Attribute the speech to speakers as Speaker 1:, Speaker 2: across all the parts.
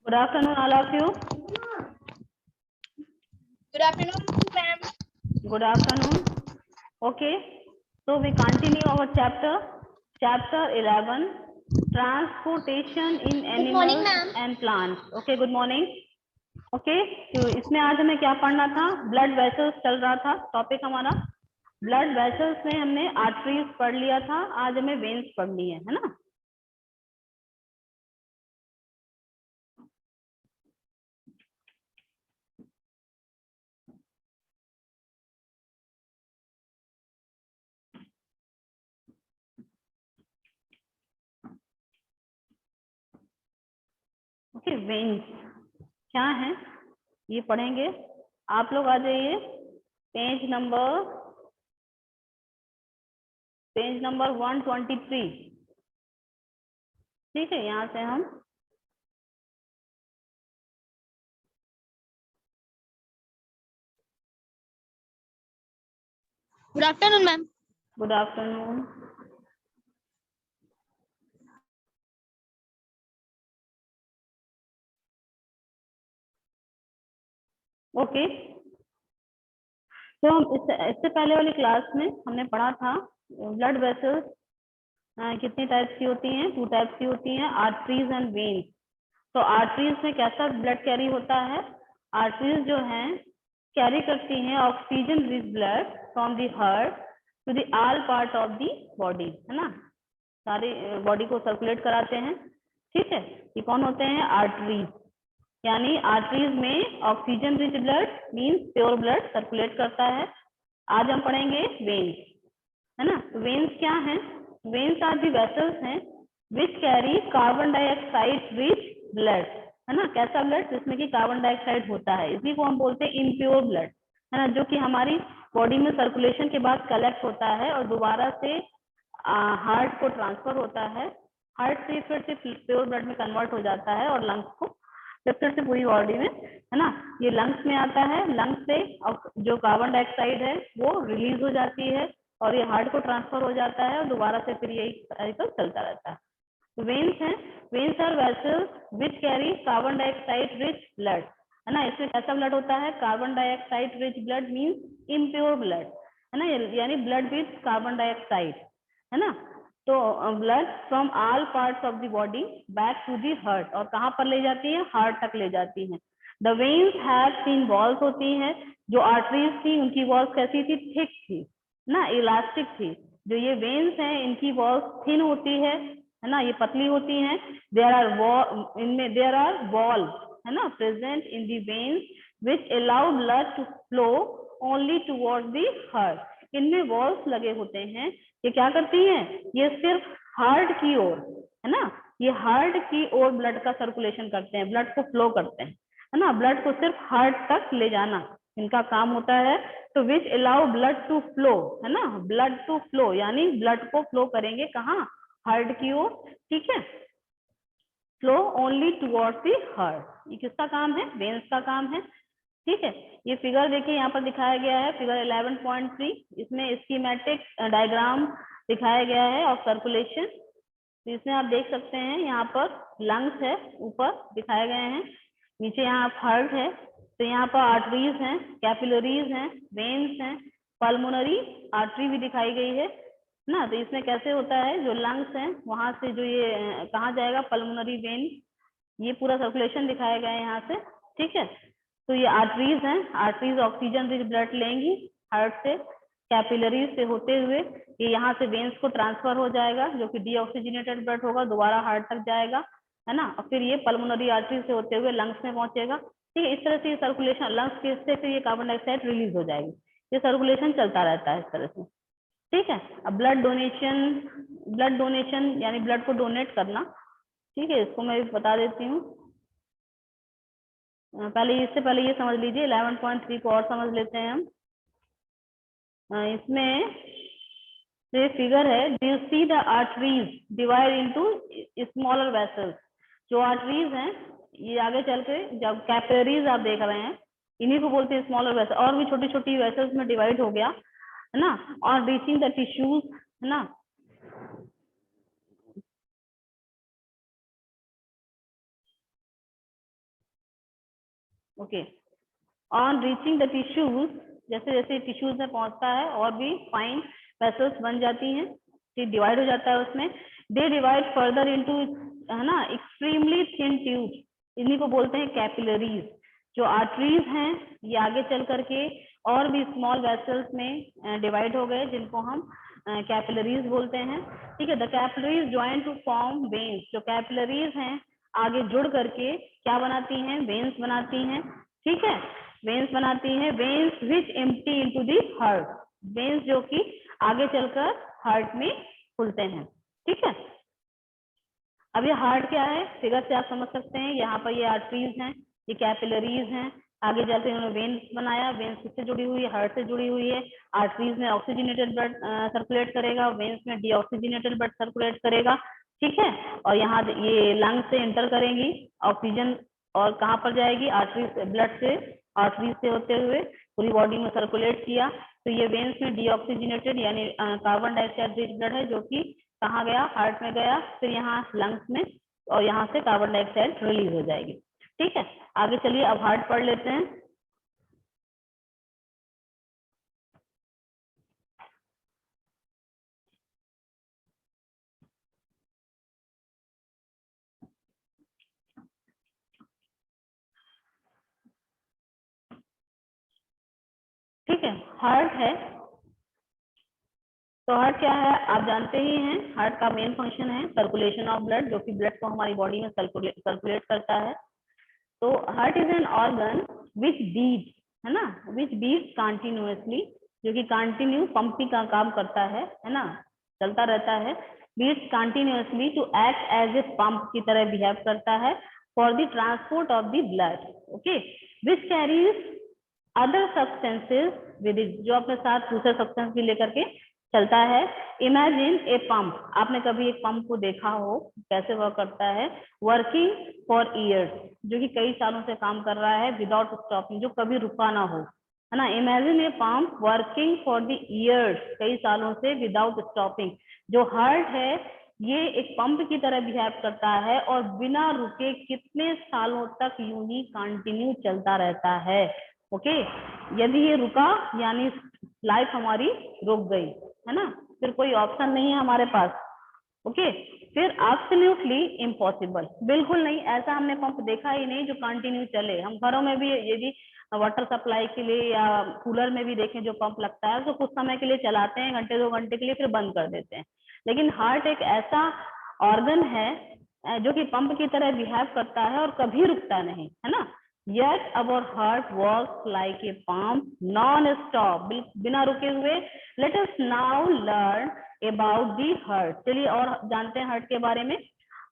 Speaker 1: Good afternoon, all of you.
Speaker 2: Good afternoon, ma'am.
Speaker 1: Good afternoon. Okay, so we continue our chapter 11, transportation in
Speaker 2: Good morning,
Speaker 1: animals
Speaker 2: ma'am.
Speaker 1: and plants. Okay, good morning. Okay, तो इसमें आज हमें क्या पढ़ना था? Blood vessels चल रहा था टॉपिक हमारा। ब्लड वेसल्स में हमने आर्टरीज पढ़ लिया था, आज हमें वेन्स पढ़नी है ना। ओके, वेन्स क्या है ये पढ़ेंगे। आप लोग आ जाइए पेज नंबर 123। ठीक है, यहाँ से हम
Speaker 2: Good afternoon, ma'am.
Speaker 1: Good afternoon. Okay, तो हम इससे पहले वाली क्लास में हमने पढ़ा था ब्लड वेसल्स कितनी टाइप्स की होती हैं? 2 टाइप्स की होती हैं, आर्टरीज एंड वेन्स। तो आर्टरीज में कैसा ब्लड कैरी होता है? आर्टरीज जो हैं कैरी करती हैं oxygen rich blood from the heart to the all part of the body, है ना। सारी बॉडी को सर्कुलेट कराते हैं। ठीक है, ये कौन होते हैं? आर्टरीज। यानी आर्टरीज में oxygen rich blood means pure blood circulate करता है। आज हम पढ़ेंगे वेन्स, है ना। वेन्स क्या है? वेन्स आर दी वेसल्स हैं विच carry carbon dioxide rich blood, है ना। कैसा ब्लड? जिसमें कि कार्बन डाइऑक्साइड होता है, इसी को हम बोलते हैं इम्प्योर ब्लड, है ना, जो कि हमारी बॉडी में सर्कुलेशन के बाद कलेक्ट होता है और दोबारा से हार्ट को ट्रांसफर होता है। हार्ट से फिर से प्योर ब्लड में कन्वर्ट हो जाता है और लंग्स को फिर से पूरी बॉडी में, है ना, ये लंग्स में आता है। लंग्स से जो कार्बन डाइऑक्साइड है वो रिलीज हो जाती है और ये हार्ट को ट्रांसफर हो जाता है और दोबारा से फिर यही साइकिल चलता रहता है। वेन्स हैं, veins are vessels which carry carbon dioxide rich blood, है ना। इसमें कैसा ब्लड होता है? Carbon dioxide rich blood means impure blood, है ना, यानी ब्लड विथ कार्बन डाइऑक्साइड, है ना। तो blood from all parts of the body back to the heart, और कहाँ पर ले जाती है? हार्ट तक ले जाती है। The veins have thin walls होती है। जो आर्टरीज थी उनकी वॉल्स कैसी थी? थिक थी ना, इलास्टिक थी। जो ये वेन्स हैं इनकी वॉल्स थिन होती है ना, ये पतली होती हैं। देयर आर वॉल, है ना, present in the veins which allow blood to flow only towards the heart. इनमें वॉल्स लगे होते हैं, ये क्या करती हैं? ये सिर्फ हार्ट की ओर, है ना, ये हार्ट की ओर ब्लड का सर्कुलेशन करते हैं, ब्लड को फ्लो करते हैं, है ना। ब्लड को सिर्फ हार्ट तक ले जाना इनका काम होता है। तो which allow blood to flow, है ना, ब्लड टू फ्लो यानी ब्लड को फ्लो करेंगे कहाँ? हार्ट की ओर। ठीक है, flow only towards the heart. ये किसका काम है? वेन्स का काम है। ठीक है, ये फिगर देखिए यहाँ पर दिखाया गया है, फिगर 11.3। इसमें स्कीमेटिक डायग्राम दिखाया गया है ऑफ सर्कुलेशन। तो इसमें आप देख सकते हैं यहाँ पर लंग्स है, ऊपर दिखाए गए हैं, नीचे यहाँ हार्ट है। तो यहाँ पर आर्टरीज हैं, कैपिलरीज हैं, वेन्स हैं, पल्मोनरी आर्टरी भी दिखाई गई है ना। तो इसमें कैसे होता है? जो लंग्स हैं वहां से जो ये कहाँ जाएगा? पल्मोनरी वेन, ये पूरा सर्कुलेशन दिखाया गया है यहाँ से। ठीक है, तो ये आर्टरीज हैं, आर्टरीज ऑक्सीजन रिच ब्लड लेंगी हार्ट से, कैपिलरीज से होते हुए ये यहाँ से वेन्स को ट्रांसफर हो जाएगा, जो कि डीऑक्सीजनेटेड ब्लड होगा, दोबारा हार्ट तक जाएगा, है ना, और फिर ये पल्मोनरी आर्टरी से होते हुए लंग्स में पहुंचेगा। ठीक है, इस तरह से ये सर्कुलेशन लंग्स के से फिर ये कार्बन डाइऑक्साइड रिलीज हो जाएगी। ये सर्कुलेशन चलता रहता है इस तरह से। ठीक है, अब ब्लड डोनेशन यानी ब्लड को डोनेट करना। ठीक है, इसको मैं बता देती हूँ। इससे पहले ये समझ लीजिए, 11.3 को और समझ लेते हैं हम। इसमें ये फिगर है, you see the arteries divide into smaller vessels. जो आर्टरीज हैं ये आगे चल के जब कैपिलरीज आप देख रहे हैं, इन्हीं को बोलते हैं स्मॉलर वेसल। और भी छोटी छोटी वेसल्स में डिवाइड हो गया, है ना, और रीचिंग द टिश्यूज, है ना। Okay. On reaching the tissues, जैसे जैसे टिश्यूज में पहुंचता है और भी फाइन वेसल्स बन जाती हैं, डिवाइड हो जाता है उसमें। दे डिवाइड फर्दर इनटू, है ना, एक्सट्रीमली थिन ट्यूब, इन्हीं को बोलते हैं कैपिलरीज। जो आर्टरीज हैं ये आगे चल करके और भी स्मॉल वेसल्स में डिवाइड हो गए, जिनको हम कैपिलरीज बोलते हैं। ठीक है। The capillaries join to form veins, जो कैपिलरीज हैं आगे जुड़ करके क्या बनाती हैं, वेन्स बनाती हैं। ठीक है, वेन्स बनाती हैं। Veins which empty into the heart, veins जो कि आगे चलकर हार्ट में खुलते हैं। ठीक है। अब ये हार्ट क्या है, फिगर से आप समझ सकते हैं। यहाँ पर ये आर्टरीज हैं, ये कैपिलरीज हैं, आगे जाते इन्होंने वेन्स बनाया। वेन्स किससे जुड़ी हुई है, हार्ट से जुड़ी हुई है। आर्टरीज में ऑक्सीजनेटेड ब्लड सर्कुलेट करेगा, वेन्स में डीऑक्सीजनेटेड ब्लड सर्कुलेट करेगा। ठीक है। और यहाँ ये लंग से एंटर करेंगी ऑक्सीजन, और कहाँ पर जाएगी, आर्टरीज, ब्लड से, आर्टरीज से होते हुए पूरी बॉडी में सर्कुलेट किया। तो ये वेन्स में डीऑक्सीजनेटेड यानी कार्बन डाइऑक्साइड रिच ब्लड है, जो कि कहाँ गया, हार्ट में गया, फिर यहाँ लंग्स में, और यहाँ से कार्बन डाइऑक्साइड रिलीज हो जाएगी। ठीक है। आगे चलिए अब हार्ट पढ़ लेते हैं। ठीक है, हार्ट है तो हार्ट क्या है आप जानते ही हैं। हार्ट का मेन फंक्शन है सर्कुलेशन ऑफ ब्लड, जो कि ब्लड को हमारी बॉडी में सर्कुलेट करता है। तो heart is an organ which beat, है ना, विच बीट कंटिन्यूअसली, जो कि कंटिन्यू पंपिंग का काम करता है ना, चलता रहता है। Beats continuously to act as a pump की तरह बिहेव करता है for the transport of the blood. Okay, which carries other substances with it, जो अपने साथ दूसरे सब्सटेंस भी लेकर के चलता है। इमेजिन ए पंप, आपने कभी एक पंप को देखा हो कैसे वर्क करता है, वर्किंग फॉर ईयर्स, जो कि कई सालों से काम कर रहा है विदाउट स्टॉपिंग, जो कभी रुका ना हो, है ना। Imagine a pump working for the years, कई सालों से विदाउट स्टॉपिंग। जो हार्ट है ये एक पंप की तरह बिहेव करता है और बिना रुके कितने सालों तक यूं ही कंटिन्यू चलता रहता है। ओके, यदि ये रुका यानी लाइफ हमारी रुक गई, है ना, फिर कोई ऑप्शन नहीं है हमारे पास। ओके, फिर एब्सोल्युटली इम्पॉसिबल, बिल्कुल नहीं, ऐसा हमने पंप देखा ही नहीं जो कंटिन्यू चले। हम घरों में भी यदि वाटर सप्लाई के लिए या कूलर में भी देखें जो पंप लगता है तो कुछ समय के लिए चलाते हैं, घंटे 2 घंटे के लिए, फिर बंद कर देते हैं। लेकिन हार्ट एक ऐसा ऑर्गन है जो कि पंप की तरह बिहेव करता है और कभी रुकता नहीं, है ना। Yet our heart works like a pump non-stop, बिना रुके हुए। Let us now learn about the heart. चलिए और जानते हैं हार्ट के बारे में।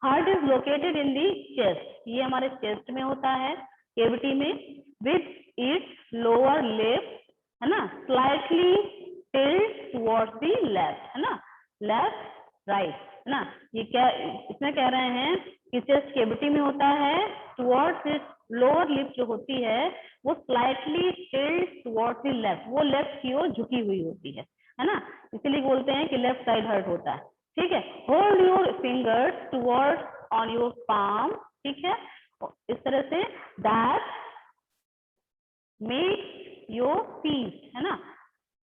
Speaker 1: Heart is located in the chest, ये हमारे चेस्ट में होता है, केविटी में, विथ इट्स लोअर लिप, है ना, slightly tilt towards the left, है ना, लेफ्ट राइट, है ना। ये क्या इसमें कह रहे हैं कि चेस्ट केविटी में होता है, टुवर्ड्स इट्स लोअर लिप जो होती है वो slightly tilt towards the left, वो लेफ्ट की ओर झुकी हुई होती है ना, इसीलिए बोलते हैं कि लेफ्ट साइड हर्ट होता है। ठीक है, hold your fingers towards on your palm, ठीक है, इस तरह से, दैट मेक योर पीस, है ना।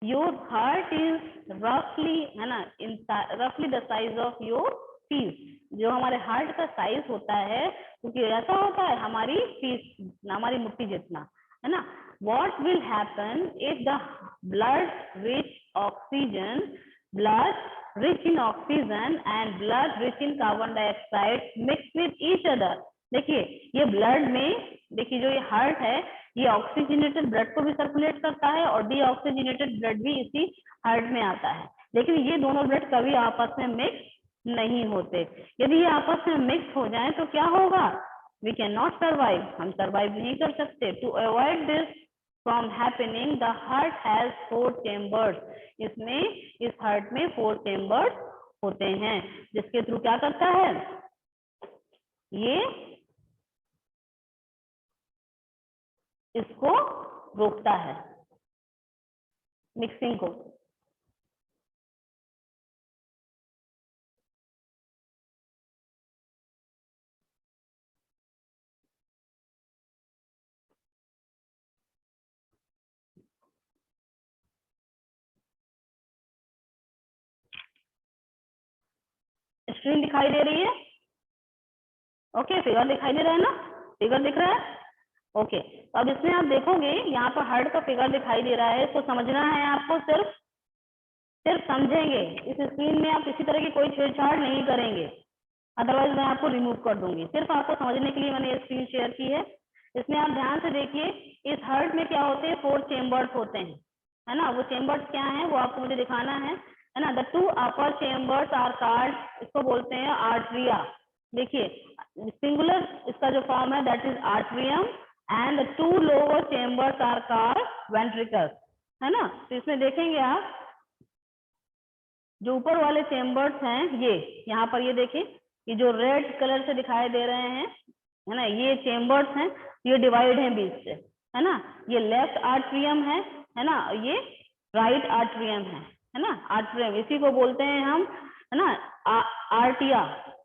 Speaker 1: योर हार्ट इज रफली, है ना, इन रफली the size of your piece, जो हमारे हार्ट का साइज होता है क्योंकि ऐसा होता है हमारी पीस, हमारी मुट्ठी जितना, है ना। What will happen if the blood rich oxygen, blood rich in oxygen and blood rich in carbon dioxide mix with each other? देखिए ये ब्लड में, देखिए जो ये हार्ट है ये ऑक्सीजनेटेड ब्लड को भी सर्कुलेट करता है और डीऑक्सीजनेटेड ब्लड भी इसी हार्ट में आता है, लेकिन ये दोनों ब्लड कभी आपस में मिक्स नहीं होते। यदि ये आपस में मिक्स हो जाए तो क्या होगा, वी कैन नॉट सर्वाइव, हम सर्वाइव नहीं कर सकते। To avoid this from happening the heart has 4 chambers, इसमें, इस हार्ट में 4 चेम्बर्स होते हैं, जिसके थ्रू क्या करता है, ये इसको रोकता है, मिक्सिंग को। स्क्रीन दिखाई दे रही है? ओके, फिगर दिखाई दे रहा है ना? फिगर दिख रहा है? ओके, तो अब इसमें आप देखोगे यहाँ पर हार्ट का फिगर दिखाई दे रहा है, इसको समझना है आपको, सिर्फ समझेंगे। इस स्क्रीन में आप किसी तरह की कोई छेड़छाड़ नहीं करेंगे, अदरवाइज मैं आपको रिमूव कर दूंगी। सिर्फ आपको समझने के लिए मैंने ये स्क्रीन शेयर की है। इसमें आप ध्यान से देखिए, इस हार्ट में क्या होते हैं, 4 चेम्बर्स होते हैं, है ना? वो चेम्बर्स क्या हैं वो आपको मुझे दिखाना है ना? The 2 upper chambers are called, इसको बोलते हैं आर्टरिया। देखिए सिंगुलर इसका जो फॉर्म है that is atrium, and the 2 lower chambers are called ventricles, है ना? तो इसमें देखेंगे आप, जो ऊपर वाले चेम्बर्स हैं ये यहाँ पर, ये देखिए, ये जो रेड कलर से दिखाई दे रहे हैं, है ना, ये चेम्बर्स हैं, ये डिवाइड हैं बीच से, है ना? ये लेफ्ट आर्ट्रियम है ना? ये राइट आर्ट्रियम है ना? आर्ट्रियम इसी को बोलते हैं हम, है ना, आर्टिया,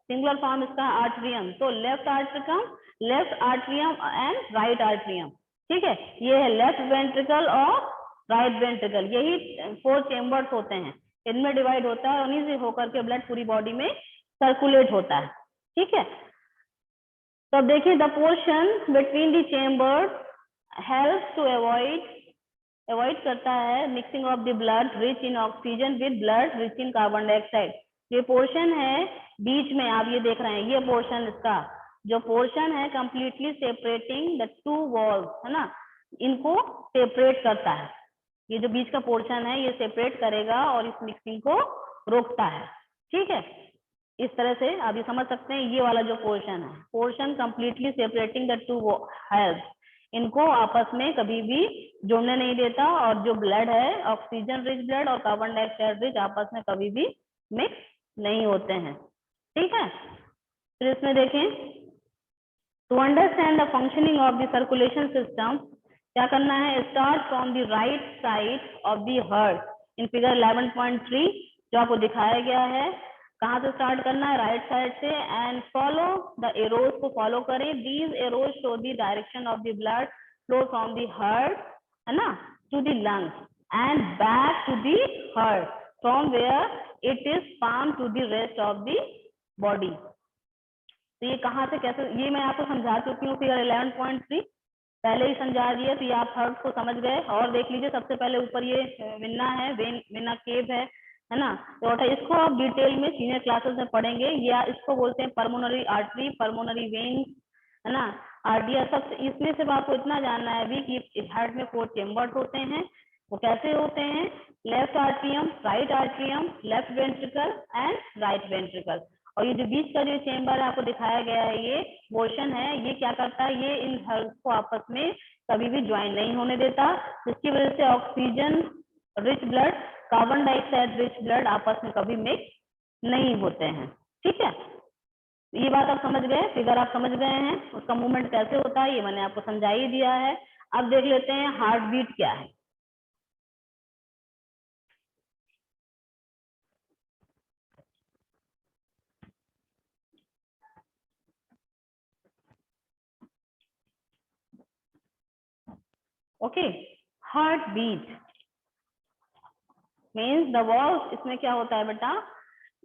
Speaker 1: सिंगुलर फॉर्म इसका आर्ट्रियम। तो left atrium and right atrium, ठीक है? ये है लेफ्ट वेंट्रिकल और राइट वेंट्रिकल, यही 4 चेम्बर्स होते हैं, इनमें डिवाइड होता है, उन्हीं से होकर के ब्लड पूरी बॉडी में सर्कुलेट होता है, ठीक है? तो अब देखिए, the portion between the chambers helps to avoid करता है mixing of the blood rich in oxygen with blood rich in carbon dioxide. ये पोर्शन है बीच में, आप ये देख रहे हैं, ये पोर्शन, इसका जो पोर्शन है कंप्लीटली सेपरेटिंग द 2 वॉल्स, है ना, इनको सेपरेट करता है। ये जो बीच का पोर्शन है ये सेपरेट करेगा और इस मिक्सिंग को रोकता है, ठीक है? इस तरह से आप ये समझ सकते हैं, ये वाला जो पोर्शन है, portion completely separating the 2 help, इनको आपस में कभी भी जोड़ने नहीं देता, और जो ब्लड है, ऑक्सीजन रिच ब्लड और कार्बन डाइऑक्साइड रिच, आपस में कभी भी मिक्स नहीं होते हैं, ठीक है? फिर इसमें देखें, to understand the functioning of the circulation system, क्या करना है, start from the right side of the heart in figure 11.3 जो आपको दिखाया गया है। कहाँ से स्टार्ट करना है, राइट साइड से, एंड फॉलो द एरोज को फॉलो करें। These arrows show the direction of the blood flow from the heart, है ना, to the lungs and back to the heart from where it is pump to the rest of the body. तो ये कहाँ से कैसे, ये मैं आपको समझा चुकी हूँ फिगर 11.3, पहले ही समझा दिया, तो ये आप हर्ट को समझ गए। और देख लीजिए, सबसे पहले ऊपर ये विन्ना है, विन्ना केव है ना? तो इसको आप डिटेल में सीनियर क्लासेस में पढ़ेंगे, या इसको बोलते हैं पल्मोनरी आर्टरी, पल्मोनरी वेन, है ना, आर्टिया। सब इसमें से आपको इतना जानना है भी कि हार्ट में 4 चेम्बर्स होते हैं, वो कैसे होते हैं, left atrium, right atrium, left ventricle and right ventricle. और ये जो बीच का जो चेम्बर आपको दिखाया गया है, ये पोर्शन है, ये क्या करता है, ये इन हर्ट्स को आपस में कभी भी ज्वाइन नहीं होने देता, जिसकी वजह से oxygen rich blood, carbon dioxide rich blood आपस में कभी मिक्स नहीं होते हैं, ठीक है? ये बात आप समझ गए, फिगर आप समझ गए हैं, उसका मूवमेंट कैसे होता है ये मैंने आपको समझा ही दिया है। अब देख लेते हैं हार्ट बीट क्या है। Okay, heartbeat means the walls, इसमें क्या होता है बेटा,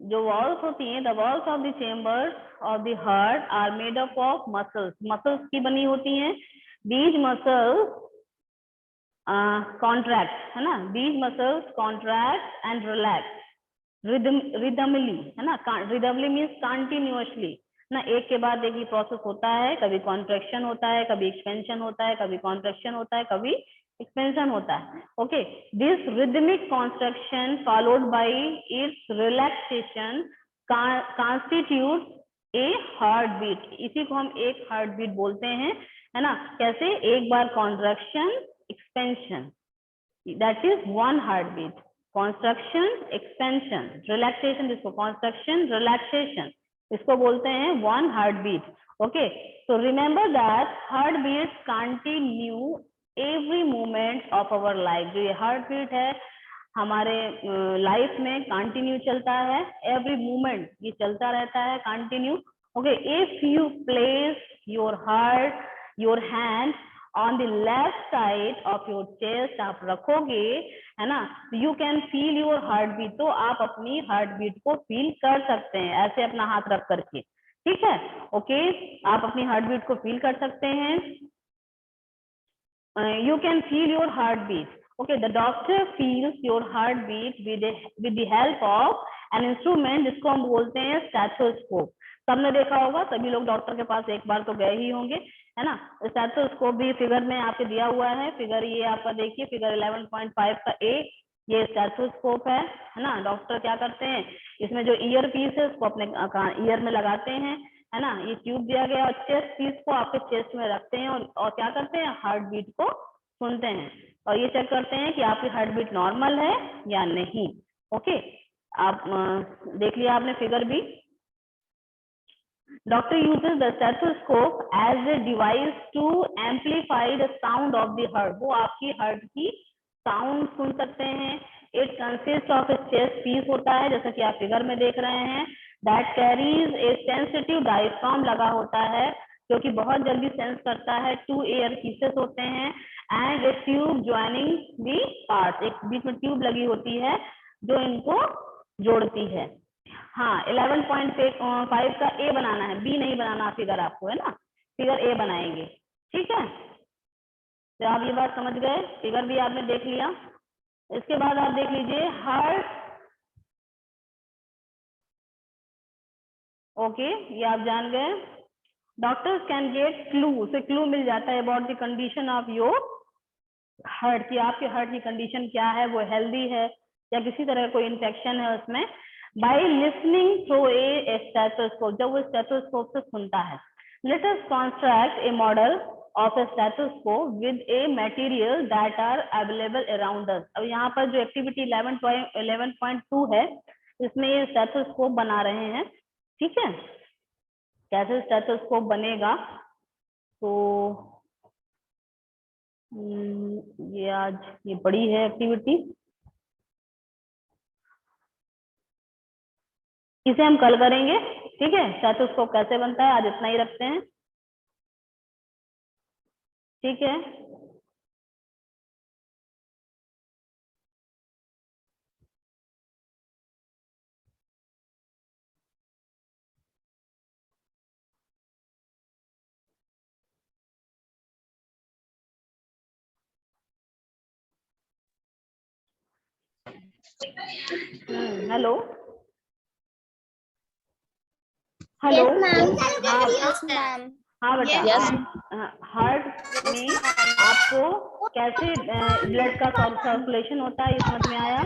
Speaker 1: जो वॉल्स होती हैं, the walls of the chambers of the heart are made up of muscles, muscles की बनी होती हैं। दीज मसल्स कॉन्ट्रैक्ट, है ना, these muscles contract and relax rhythmically, है ना, रिदमली मीन्स कंटिन्यूअसली ना, एक के बाद एक ही प्रोसेस होता है, कभी कॉन्ट्रैक्शन होता है, कभी एक्सपेंशन होता है, कभी कॉन्ट्रैक्शन होता है, कभी एक्सपेंशन होता है। Okay, this rhythmic contraction followed by its relaxation constitute a heart beat, इसी को हम एक हार्ट बीट बोलते हैं, है ना? कैसे, एक बार contraction, expansion, that is 1 heartbeat. Construction, expansion, relaxation, जिसको कॉन्स्ट्रक्शन, रिलैक्सेशन, इसको बोलते हैं 1 heart beat. Okay, so remember that heart beats continue every moment of our life। जो ये हार्ट बीट है हमारे लाइफ में कंटिन्यू चलता है, एवरी मोमेंट ये चलता रहता है continue. Okay, if you place your hand on the left side of your chest, आप रखोगे है ना। You can feel your heart beat, तो आप अपनी हार्ट बीट को फील कर सकते हैं ऐसे अपना हाथ रख करके, ठीक है। ओके, आप अपनी हार्ट बीट को फील कर सकते हैं। You can feel your heart beat. Okay, the doctor feels your heart beat with the help of an instrument जिसको हम बोलते हैं स्टेथोस्कोप। सबने देखा होगा, सभी लोग डॉक्टर के पास एक बार तो गए ही होंगे, है ना। स्टेथोस्कोप भी फिगर में आपके दिया हुआ है, फिगर ये आपका देखिए, फिगर 11.5 का ए, ये स्टेथोस्कोप है ना। डॉक्टर क्या करते हैं, इसमें जो ईयर पीस है उसको अपने ईयर में लगाते हैं, है ना। ये ट्यूब दिया गया और चेस्ट पीस को आपके चेस्ट में रखते हैं और क्या करते हैं, हार्ट बीट को सुनते हैं और ये चेक करते हैं कि आपकी हार्ट बीट नॉर्मल है या नहीं। ओके, आप देख लिया आपने फिगर भी। Doctor uses the stethoscope as a device to amplify the sound of the heart. वो आपकी हार्ट की साउंड सुन सकते हैं। It consists of a chest piece होता है, जैसा कि आप फिगर में देख रहे हैं, that carries a sensitive diaphragm लगा होता है जो कि बहुत जल्दी सेंस करता है। 2 air pieces होते हैं and a tube joining the parts, एक बीच में ट्यूब लगी होती है जो इनको जोड़ती है। हाँ, 11.5 का ए बनाना है, बी नहीं बनाना फिगर आपको, है ना। फिगर ए बनाएंगे, ठीक है। तो आप ये बात समझ गए, फिगर भी आपने देख लिया। इसके बाद आप देख लीजिए हार्ट। ओके, ये आप जान गए। डॉक्टर्स कैन गेट क्लू, उसे क्लू मिल जाता है about the condition of your heart, की आपके हार्ट की कंडीशन क्या है, वो हेल्दी है या किसी तरह कोई इन्फेक्शन है उसमें, by listening through a stethoscope, जब वो स्टेथोस्कोप से सुनता है। Let us construct a model of a stethoscope with a material that are available around us। अब यहाँ पर जो एक्टिविटी 11.2 है इसमें ये स्टेथोस्कोप बना रहे हैं, ठीक है। कैसे स्टेथोस्कोप बनेगा, तो ये आज ये बड़ी है एक्टिविटी, इसे हम कल करेंगे, ठीक है। स्टेथोस्कोप कैसे बनता है आज इतना ही रखते हैं, ठीक है। हेलो हेलो, हाँ बेटा, हार्ट में आपको कैसे ब्लड का सर्कुलेशन होता है ये समझ में आया,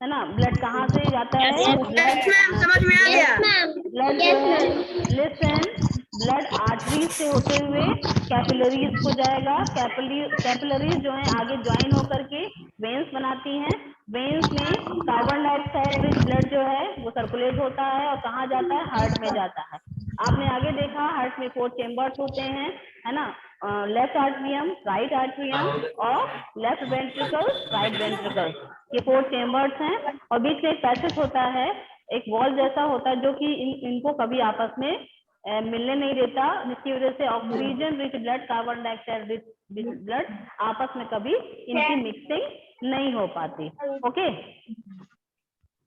Speaker 1: है ना। ब्लड कहाँ से जाता है,
Speaker 2: समझ में आ गया।
Speaker 1: ब्लड जो है, लिसन, ब्लड आर्टरीज से होते हुए कैपिलरीज को जाएगा। कैपिलरीज जो है आगे ज्वाइन होकर के वेन्स बनाती हैं। वेन्स में कार्बन डाइऑक्साइड रिच ब्लड जो है वो सर्कुलेट होता है और कहाँ जाता है, हार्ट में जाता है। आपने आगे देखा हार्ट में 4 चेम्बर्स होते हैं, है ना। लेफ्ट आर्ट्रियम, राइट आर्ट्रियम और लेफ्ट वेंट्रिकल, राइट वेंट्रिकल, ये 4 चेम्बर्स हैं और बीच में एक पैसेज होता है, एक वॉल जैसा होता है जो कि इनको कभी आपस में मिलने नहीं देता, जिसकी वजह से oxygen rich blood, carbon dioxide rich blood आपस में कभी इनकी मिक्सिंग नहीं हो पाती। ओके,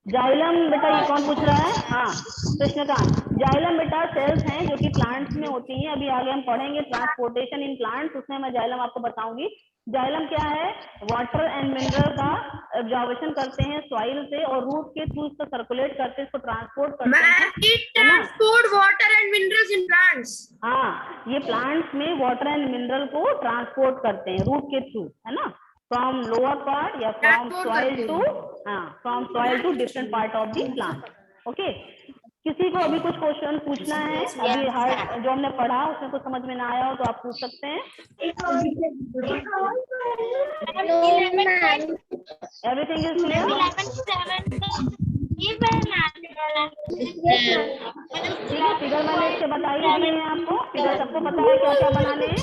Speaker 1: जाइलम बेटा ये कौन पूछ रहा है, हाँ कृष्णकांत। जाइलम बेटा सेल्स हैं जो कि प्लांट्स में होती हैं, अभी आगे हम पढ़ेंगे ट्रांसपोर्टेशन इन प्लांट्स, उसमें मैं जाइलम आपको बताऊंगी। जाइलम क्या है, वाटर एंड मिनरल का एब्जॉर्प्शन करते हैं सॉइल से और रूट के थ्रू उसको सर्कुलेट करते हैं, इसको ट्रांसपोर्ट करते हैं, है ना।
Speaker 2: Transport water and minerals in plants.
Speaker 1: हाँ, ये प्लांट्स में वाटर एंड मिनरल को ट्रांसपोर्ट करते हैं रूट के थ्रू, है ना, फ्रॉम लोअर पार्ट या from soil to, from soil to different part of the plant. Okay, किसी को अभी कुछ क्वेश्चन पूछना है, अभी हर जो हमने पढ़ा उसमें कुछ समझ में ना आया हो तो आप पूछ सकते हैं। एवरीथिंग इज क्लियर, ठीक है। फिगर मैंने इससे बताई दी है आपको, फिगर सबको पता है क्या क्या बनाने हैं,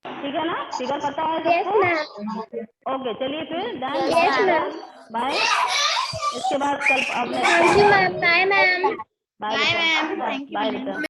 Speaker 1: ठीक है ना, फिगर पता है सबको। ओके, चलिए फिर बाय। इसके बाद कल अपने बाय मैम, बाय बेटा।